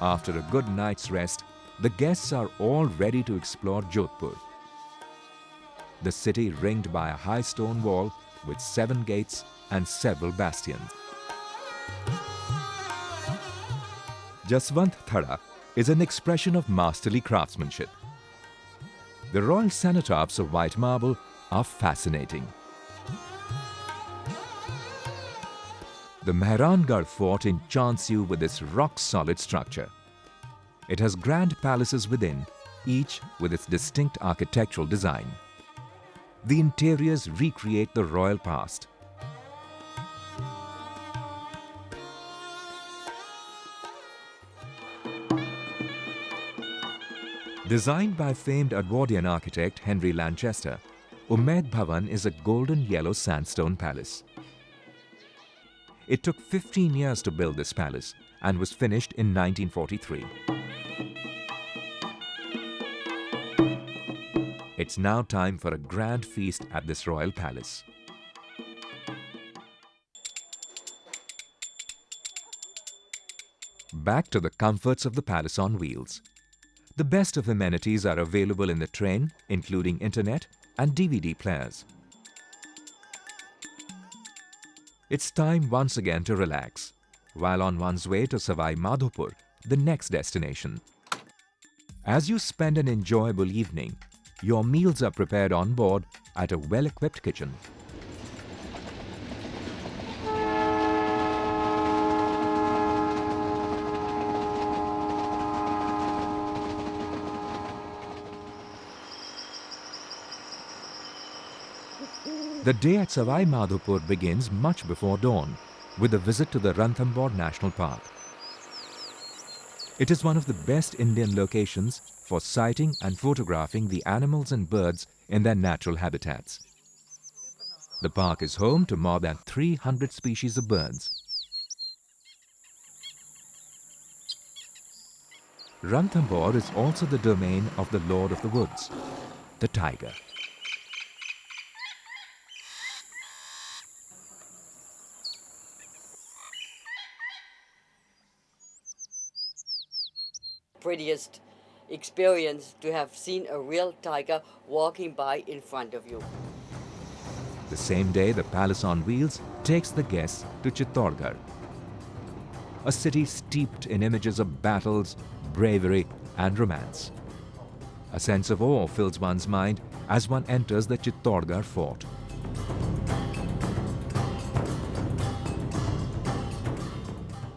After a good night's rest, the guests are all ready to explore Jodhpur. The city ringed by a high stone wall with 7 gates and several bastions. Jaswant Thada is an expression of masterly craftsmanship. The royal cenotaphs of white marble are fascinating. The Mehrangarh fort enchants you with its rock-solid structure. It has grand palaces within, each with its distinct architectural design. The interiors recreate the royal past. Designed by famed Edwardian architect Henry Lanchester, Umaid Bhavan is a golden yellow sandstone palace. It took 15 years to build this palace and was finished in 1943. It's now time for a grand feast at this royal palace. Back to the comforts of the palace on wheels. The best of amenities are available in the train, including internet and DVD players. It's time once again to relax, while on one's way to Savai Madhopur, the next destination. As you spend an enjoyable evening, your meals are prepared on board at a well-equipped kitchen. The day at Savai Madhopur begins much before dawn with a visit to the Ranthambore National Park. It is one of the best Indian locations for sighting and photographing the animals and birds in their natural habitats. The park is home to more than 300 species of birds. Ranthambore is also the domain of the Lord of the Woods, the tiger. Prettiest experience to have seen a real tiger walking by in front of you. The same day, the Palace on Wheels takes the guests to Chittorgarh, a city steeped in images of battles, bravery and romance. A sense of awe fills one's mind as one enters the Chittorgarh fort.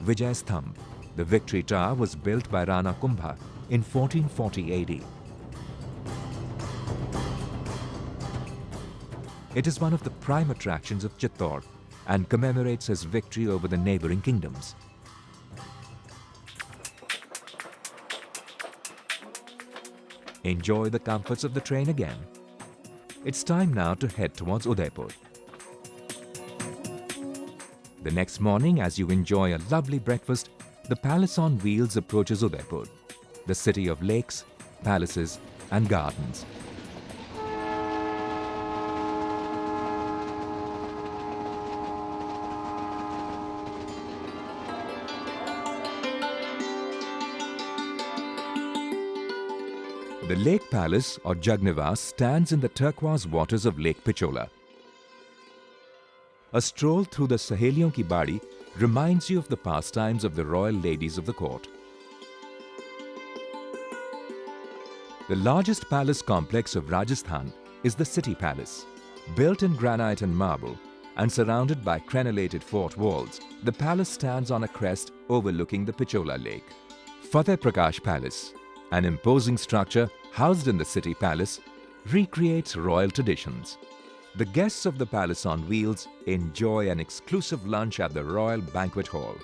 Vijay Sthamb, the Victory Tower, was built by Rana Kumbha in 1440 AD. It is one of the prime attractions of Chittor and commemorates his victory over the neighboring kingdoms. Enjoy the comforts of the train again. It's time now to head towards Udaipur. The next morning, as you enjoy a lovely breakfast, the Palace on Wheels approaches Udaipur, the city of lakes, palaces and gardens. The Lake Palace or Jagnivas stands in the turquoise waters of Lake Pichola. A stroll through the Saheliyon ki Badi reminds you of the pastimes of the royal ladies of the court. The largest palace complex of Rajasthan is the City Palace. Built in granite and marble and surrounded by crenellated fort walls, the palace stands on a crest overlooking the Pichola Lake. Fateh Prakash Palace, an imposing structure housed in the City Palace, recreates royal traditions. The guests of the Palace on Wheels enjoy an exclusive lunch at the Royal Banquet Hall.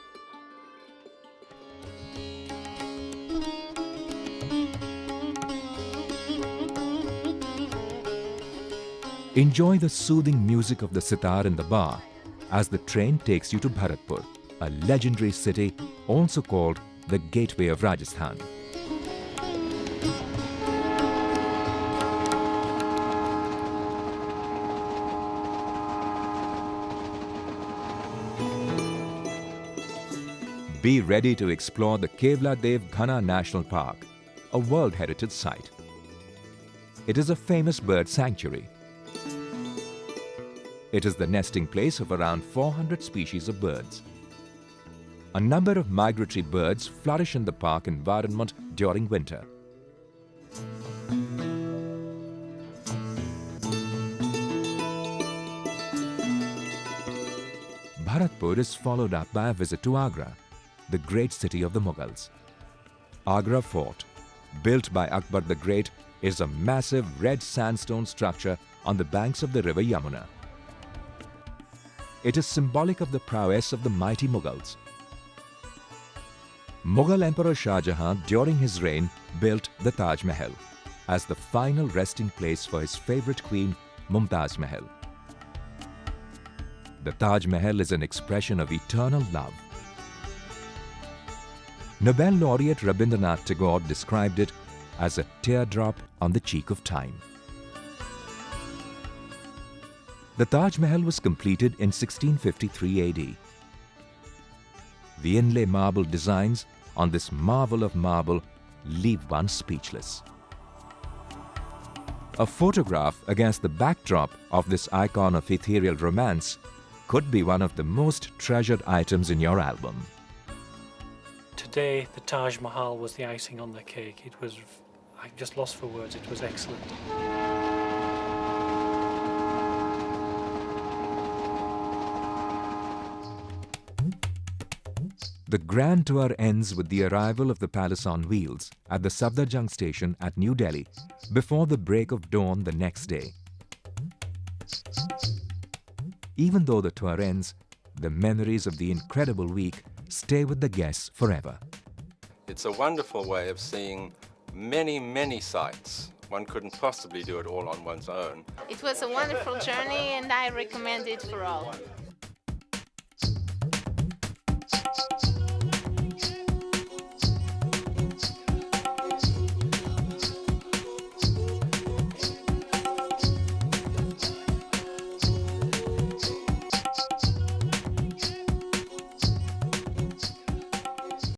Enjoy the soothing music of the sitar in the bar as the train takes you to Bharatpur, a legendary city also called the Gateway of Rajasthan. Be ready to explore the Kevladev Ghana National Park, a World Heritage Site. It is a famous bird sanctuary. It is the nesting place of around 400 species of birds. A number of migratory birds flourish in the park environment during winter. Bharatpur is followed up by a visit to Agra, the great city of the Mughals. Agra Fort, built by Akbar the Great, is a massive red sandstone structure on the banks of the river Yamuna. It is symbolic of the prowess of the mighty Mughals. Mughal Emperor Shah Jahan, during his reign, built the Taj Mahal as the final resting place for his favorite queen, Mumtaz Mahal. The Taj Mahal is an expression of eternal love. Nobel laureate Rabindranath Tagore described it as a teardrop on the cheek of time. The Taj Mahal was completed in 1653 AD. The inlay marble designs on this marvel of marble leave one speechless. A photograph against the backdrop of this icon of ethereal romance could be one of the most treasured items in your album. Today, the Taj Mahal was the icing on the cake. It was, I'm just lost for words, it was excellent. The grand tour ends with the arrival of the Palace on Wheels at the Safdarjung station at New Delhi before the break of dawn the next day. Even though the tour ends, the memories of the incredible week stay with the guests forever. It's a wonderful way of seeing many, many sights. One couldn't possibly do it all on one's own. It was a wonderful journey and I recommend it for all.